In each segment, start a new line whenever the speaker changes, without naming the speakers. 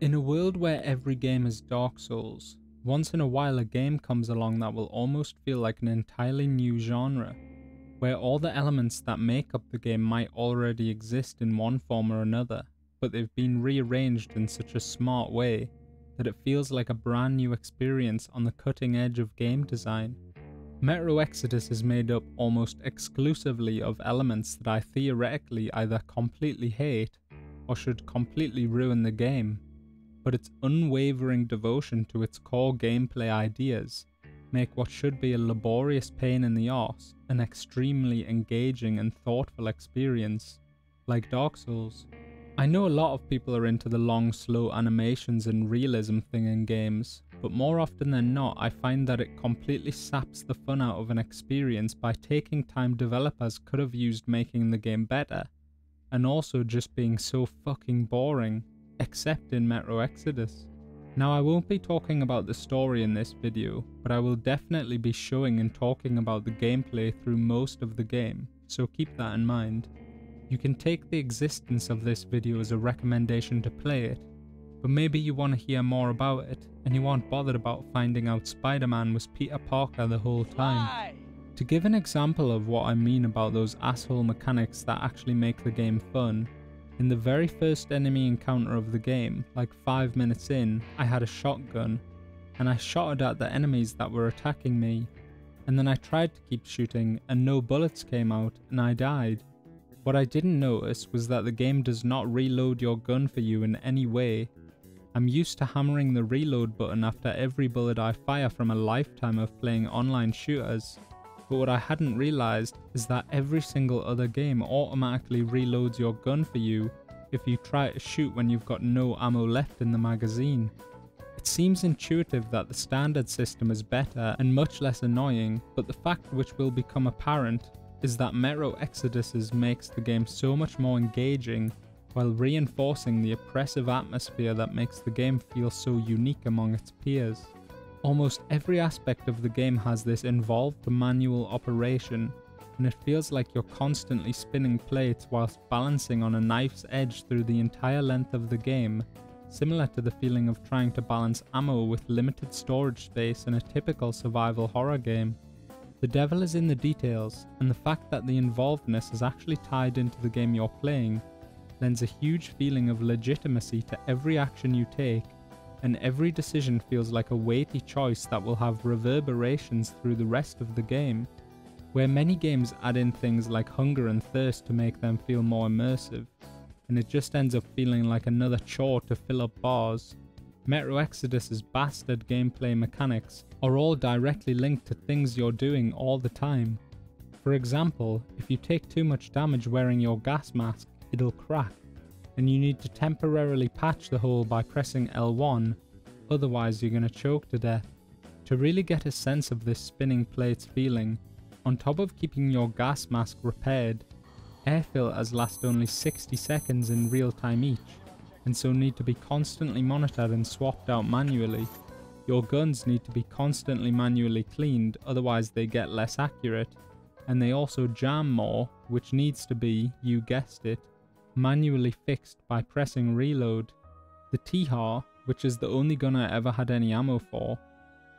In a world where every game is Dark Souls, once in a while a game comes along that will almost feel like an entirely new genre, where all the elements that make up the game might already exist in one form or another, but they've been rearranged in such a smart way that it feels like a brand new experience on the cutting edge of game design. Metro Exodus is made up almost exclusively of elements that I theoretically either completely hate or should completely ruin the game, but its unwavering devotion to its core gameplay ideas make what should be a laborious pain in the arse an extremely engaging and thoughtful experience, like Dark Souls. I know a lot of people are into the long, slow animations and realism thing in games, but more often than not I find that it completely saps the fun out of an experience by taking time developers could have used making the game better, and also just being so fucking boring, except in Metro Exodus. Now, I won't be talking about the story in this video, but I will definitely be showing and talking about the gameplay through most of the game, so keep that in mind. You can take the existence of this video as a recommendation to play it, but maybe you want to hear more about it, and you aren't bothered about finding out Spider-Man was Peter Parker the whole time. To give an example of what I mean about those asshole mechanics that actually make the game fun, in the very first enemy encounter of the game, like 5 minutes in, I had a shotgun, and I shot it at the enemies that were attacking me, and then I tried to keep shooting and no bullets came out and I died. What I didn't notice was that the game does not reload your gun for you in any way. I'm used to hammering the reload button after every bullet I fire from a lifetime of playing online shooters, but what I hadn't realised is that every single other game automatically reloads your gun for you if you try to shoot when you've got no ammo left in the magazine. It seems intuitive that the standard system is better and much less annoying, but the fact which will become apparent is that Metro Exodus makes the game so much more engaging while reinforcing the oppressive atmosphere that makes the game feel so unique among its peers. Almost every aspect of the game has this involved manual operation, and it feels like you're constantly spinning plates whilst balancing on a knife's edge through the entire length of the game, similar to the feeling of trying to balance ammo with limited storage space in a typical survival horror game. The devil is in the details, and the fact that the involvedness is actually tied into the game you're playing lends a huge feeling of legitimacy to every action you take, and every decision feels like a weighty choice that will have reverberations through the rest of the game. Where many games add in things like hunger and thirst to make them feel more immersive, and it just ends up feeling like another chore to fill up bars, Metro Exodus's bastard gameplay mechanics are all directly linked to things you're doing all the time. For example, if you take too much damage wearing your gas mask, it'll crack, and you need to temporarily patch the hole by pressing L1, otherwise you're gonna choke to death. To really get a sense of this spinning plates feeling, on top of keeping your gas mask repaired, air filters last only 60 seconds in real time each, and so need to be constantly monitored and swapped out manually. Your guns need to be constantly manually cleaned, otherwise they get less accurate, and they also jam more, which needs to be, you guessed it, manually fixed by pressing reload. The T-HAR, which is the only gun I ever had any ammo for,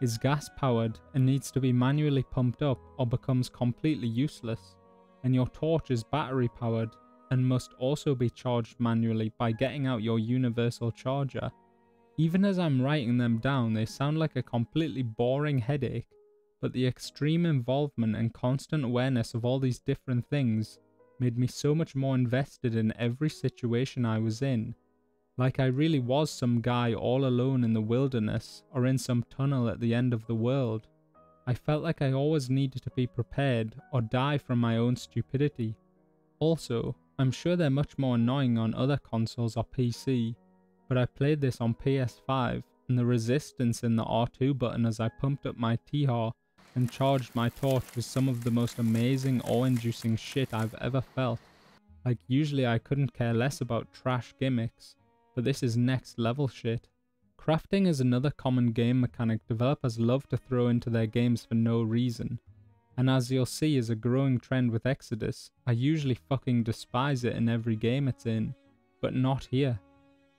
is gas powered and needs to be manually pumped up or becomes completely useless, and your torch is battery powered and must also be charged manually by getting out your universal charger. Even as I'm writing them down, they sound like a completely boring headache, but the extreme involvement and constant awareness of all these different things made me so much more invested in every situation I was in, like I really was some guy all alone in the wilderness or in some tunnel at the end of the world. I felt like I always needed to be prepared or die from my own stupidity. Also, I'm sure they're much more annoying on other consoles or PC, but I played this on PS5, and the resistance in the R2 button as I pumped up my T-HAR and charged my torch was some of the most amazing awe-inducing shit I've ever felt. Like, usually I couldn't care less about trash gimmicks, but this is next level shit. Crafting is another common game mechanic developers love to throw into their games for no reason, and as you'll see is a growing trend with Exodus, I usually fucking despise it in every game it's in, but not here.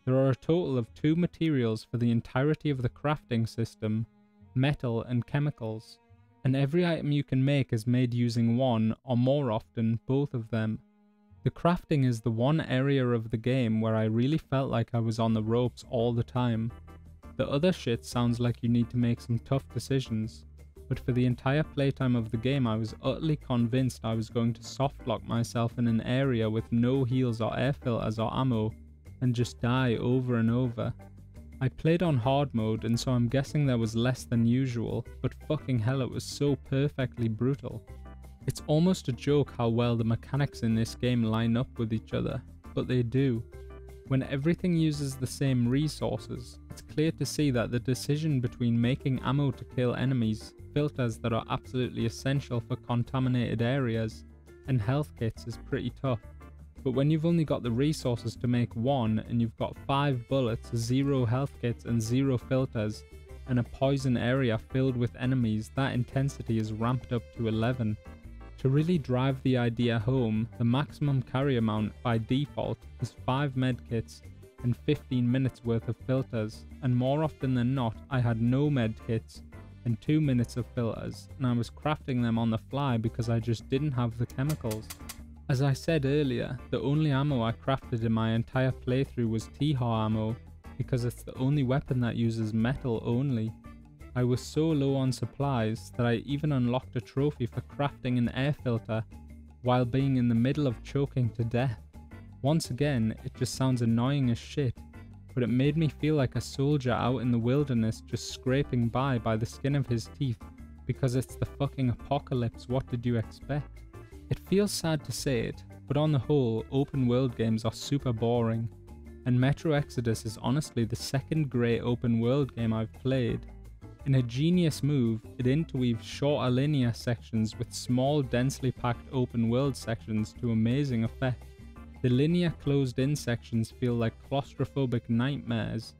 There are a total of 2 materials for the entirety of the crafting system, metal and chemicals, and every item you can make is made using one, or more often, both of them. The crafting is the one area of the game where I really felt like I was on the ropes all the time. The other shit sounds like you need to make some tough decisions, but for the entire playtime of the game I was utterly convinced I was going to softlock myself in an area with no heals or air filters or ammo, and just die over and over. I played on hard mode, and so I'm guessing there was less than usual, but fucking hell, it was so perfectly brutal. It's almost a joke how well the mechanics in this game line up with each other, but they do. When everything uses the same resources, it's clear to see that the decision between making ammo to kill enemies, filters that are absolutely essential for contaminated areas, and health kits is pretty tough. But when you've only got the resources to make one, and you've got 5 bullets, 0 health kits and 0 filters, and a poison area filled with enemies, that intensity is ramped up to 11. To really drive the idea home, the maximum carry amount by default is 5 medkits and 15 minutes worth of filters, and more often than not I had no medkits and 2 minutes of filters, and I was crafting them on the fly because I just didn't have the chemicals. As I said earlier, the only ammo I crafted in my entire playthrough was T-Har ammo, because it's the only weapon that uses metal only. I was so low on supplies that I even unlocked a trophy for crafting an air filter while being in the middle of choking to death. Once again, it just sounds annoying as shit, but it made me feel like a soldier out in the wilderness just scraping by the skin of his teeth, because it's the fucking apocalypse, what did you expect? It feels sad to say it, but on the whole, open world games are super boring, and Metro Exodus is honestly the second great open world game I've played. In a genius move, it interweaves shorter linear sections with small, densely packed open world sections to amazing effect. The linear closed-in sections feel like claustrophobic nightmares,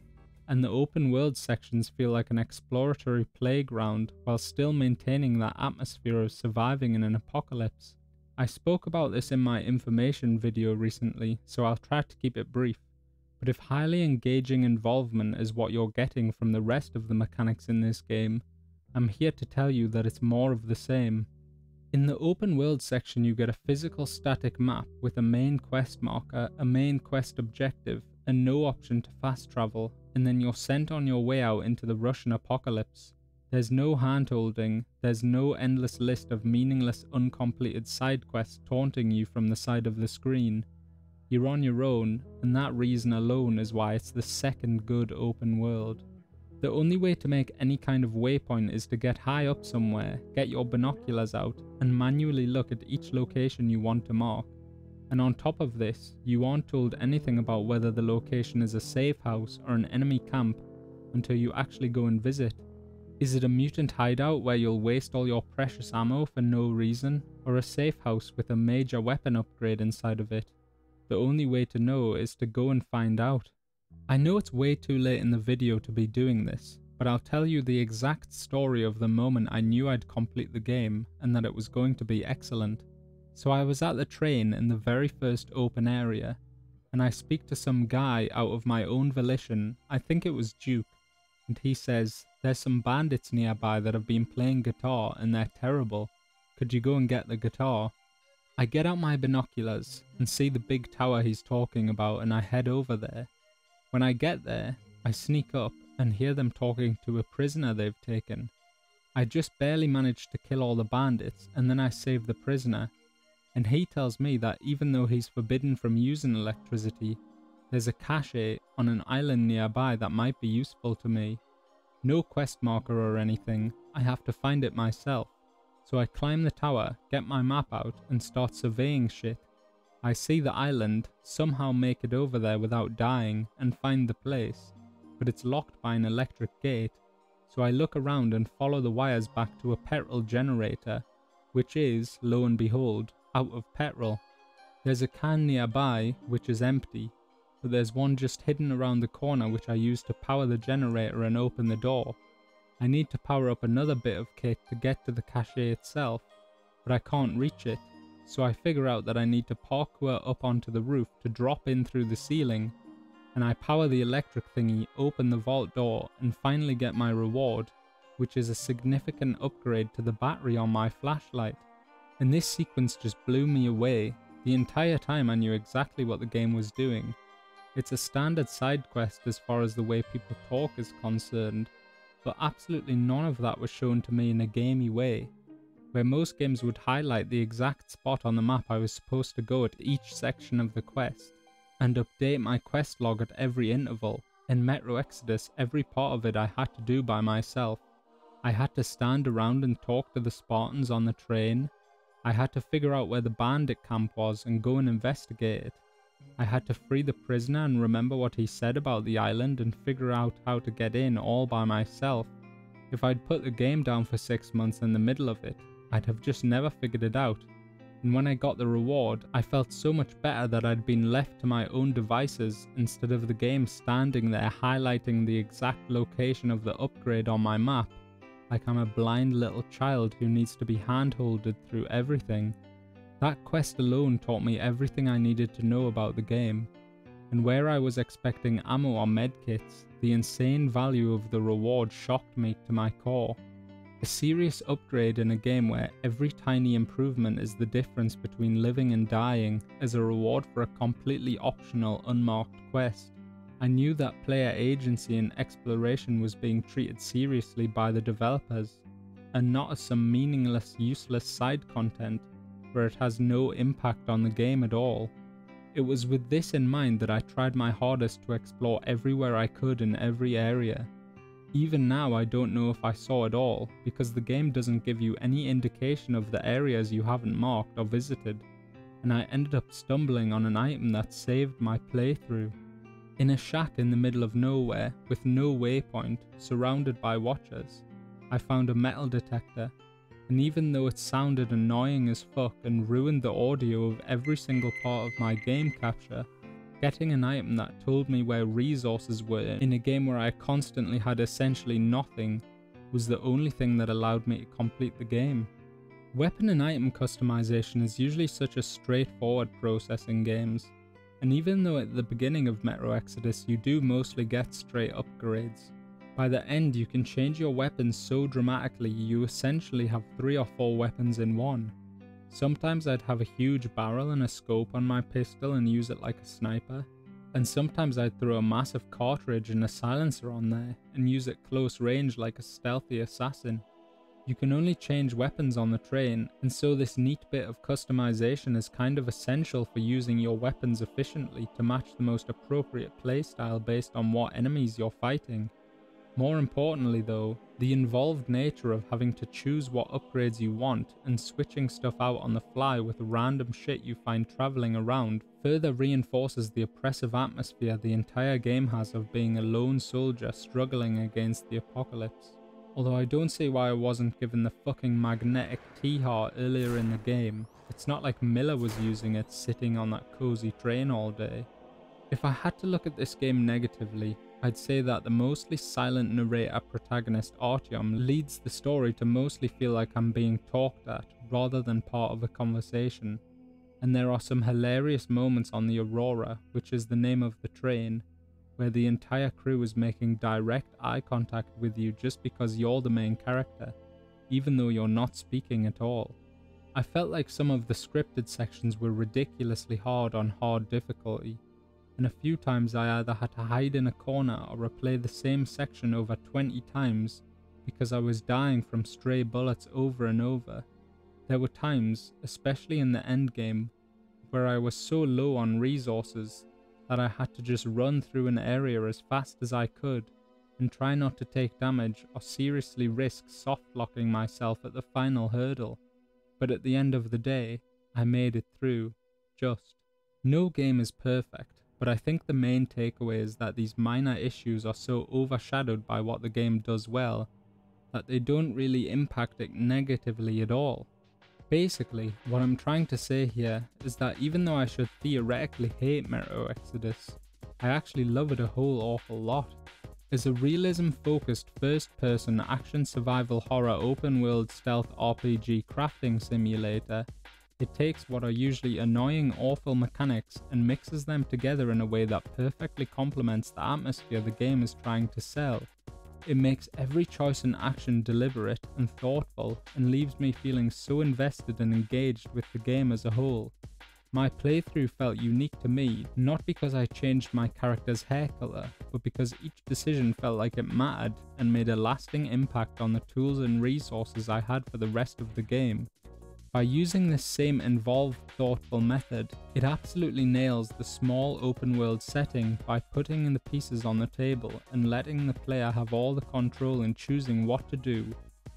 and the open world sections feel like an exploratory playground while still maintaining that atmosphere of surviving in an apocalypse. I spoke about this in my information video recently, so I'll try to keep it brief. But if highly engaging involvement is what you're getting from the rest of the mechanics in this game, I'm here to tell you that it's more of the same. In the open world section you get a physical static map with a main quest marker, a main quest objective, and no option to fast travel, and then you're sent on your way out into the Russian apocalypse. There's no hand-holding, there's no endless list of meaningless uncompleted side quests taunting you from the side of the screen. You're on your own, and that reason alone is why it's the second good open world. The only way to make any kind of waypoint is to get high up somewhere, get your binoculars out, and manually look at each location you want to mark. And on top of this, you aren't told anything about whether the location is a safe house or an enemy camp until you actually go and visit. Is it a mutant hideout where you'll waste all your precious ammo for no reason, or a safe house with a major weapon upgrade inside of it? The only way to know is to go and find out. I know it's way too late in the video to be doing this, but I'll tell you the exact story of the moment I knew I'd complete the game and that it was going to be excellent. So I was at the train in the very first open area, and I speak to some guy out of my own volition, I think it was Duke, and he says, "There's some bandits nearby that have been playing guitar and they're terrible. Could you go and get the guitar?" I get out my binoculars and see the big tower he's talking about, and I head over there. When I get there, I sneak up and hear them talking to a prisoner they've taken. I just barely managed to kill all the bandits, and then I save the prisoner, and he tells me that even though he's forbidden from using electricity, there's a cache on an island nearby that might be useful to me. No quest marker or anything, I have to find it myself. So I climb the tower, get my map out, and start surveying shit. I see the island, somehow make it over there without dying, and find the place, but it's locked by an electric gate. So I look around and follow the wires back to a petrol generator, which is, lo and behold, out of petrol. There's a can nearby, which is empty, but there's one just hidden around the corner which I use to power the generator and open the door. I need to power up another bit of kit to get to the cache itself, but I can't reach it, so I figure out that I need to parkour up onto the roof to drop in through the ceiling, and I power the electric thingy, open the vault door, and finally get my reward, which is a significant upgrade to the battery on my flashlight. And this sequence just blew me away. The entire time I knew exactly what the game was doing. It's a standard side quest as far as the way people talk is concerned, but absolutely none of that was shown to me in a gamey way, where most games would highlight the exact spot on the map I was supposed to go at each section of the quest, and update my quest log at every interval. In Metro Exodus, every part of it I had to do by myself. I had to stand around and talk to the Spartans on the train. I had to figure out where the bandit camp was and go and investigate it. I had to free the prisoner and remember what he said about the island and figure out how to get in all by myself. If I'd put the game down for 6 months in the middle of it, I'd have just never figured it out. And when I got the reward, I felt so much better that I'd been left to my own devices instead of the game standing there highlighting the exact location of the upgrade on my map, like I'm a blind little child who needs to be hand-holded through everything. That quest alone taught me everything I needed to know about the game, and where I was expecting ammo or medkits, the insane value of the reward shocked me to my core. A serious upgrade in a game where every tiny improvement is the difference between living and dying as a reward for a completely optional unmarked quest. I knew that player agency and exploration was being treated seriously by the developers, and not as some meaningless, useless side content where it has no impact on the game at all. It was with this in mind that I tried my hardest to explore everywhere I could in every area. Even now I don't know if I saw it all, because the game doesn't give you any indication of the areas you haven't marked or visited, and I ended up stumbling on an item that saved my playthrough. In a shack in the middle of nowhere, with no waypoint, surrounded by watchers, I found a metal detector, and even though it sounded annoying as fuck and ruined the audio of every single part of my game capture, getting an item that told me where resources were in a game where I constantly had essentially nothing was the only thing that allowed me to complete the game. Weapon and item customization is usually such a straightforward process in games, and even though at the beginning of Metro Exodus you do mostly get straight upgrades, by the end you can change your weapons so dramatically you essentially have 3 or 4 weapons in one. Sometimes I'd have a huge barrel and a scope on my pistol and use it like a sniper, and sometimes I'd throw a massive cartridge and a silencer on there and use it close range like a stealthy assassin. You can only change weapons on the train, and so this neat bit of customization is kind of essential for using your weapons efficiently to match the most appropriate playstyle based on what enemies you're fighting. More importantly though, the involved nature of having to choose what upgrades you want and switching stuff out on the fly with random shit you find travelling around further reinforces the oppressive atmosphere the entire game has of being a lone soldier struggling against the apocalypse. Although I don't see why I wasn't given the fucking magnetic T-heart earlier in the game. It's not like Miller was using it sitting on that cozy train all day. If I had to look at this game negatively, I'd say that the mostly silent narrator protagonist Artyom leads the story to mostly feel like I'm being talked at rather than part of a conversation, and there are some hilarious moments on the Aurora, which is the name of the train, where the entire crew is making direct eye contact with you just because you're the main character, even though you're not speaking at all. I felt like some of the scripted sections were ridiculously hard on hard difficulty, and a few times I either had to hide in a corner or replay the same section over 20 times because I was dying from stray bullets over and over. There were times, especially in the endgame, where I was so low on resources that I had to just run through an area as fast as I could and try not to take damage or seriously risk soft-locking myself at the final hurdle. But at the end of the day, I made it through, just. No game is perfect, but I think the main takeaway is that these minor issues are so overshadowed by what the game does well that they don't really impact it negatively at all. Basically, what I'm trying to say here is that even though I should theoretically hate Metro Exodus, I actually love it a whole awful lot. As a realism-focused first-person action survival horror open-world stealth RPG crafting simulator, It takes what are usually annoying, awful mechanics and mixes them together in a way that perfectly complements the atmosphere the game is trying to sell. It makes every choice and action deliberate and thoughtful, and leaves me feeling so invested and engaged with the game as a whole. My playthrough felt unique to me, not because I changed my character's hair colour, but because each decision felt like it mattered and made a lasting impact on the tools and resources I had for the rest of the game. By using this same involved, thoughtful method, it absolutely nails the small open world setting by putting in the pieces on the table and letting the player have all the control in choosing what to do,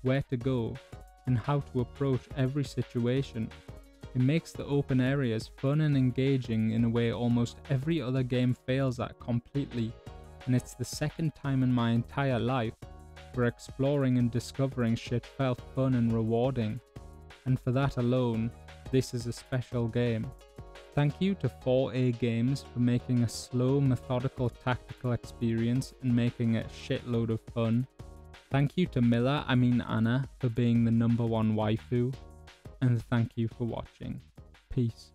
where to go, and how to approach every situation. It makes the open areas fun and engaging in a way almost every other game fails at completely, and it's the second time in my entire life where exploring and discovering shit felt fun and rewarding. And for that alone, this is a special game. Thank you to 4A Games for making a slow, methodical, tactical experience and making it a shitload of fun. Thank you to Anna, for being the #1 waifu. And thank you for watching. Peace.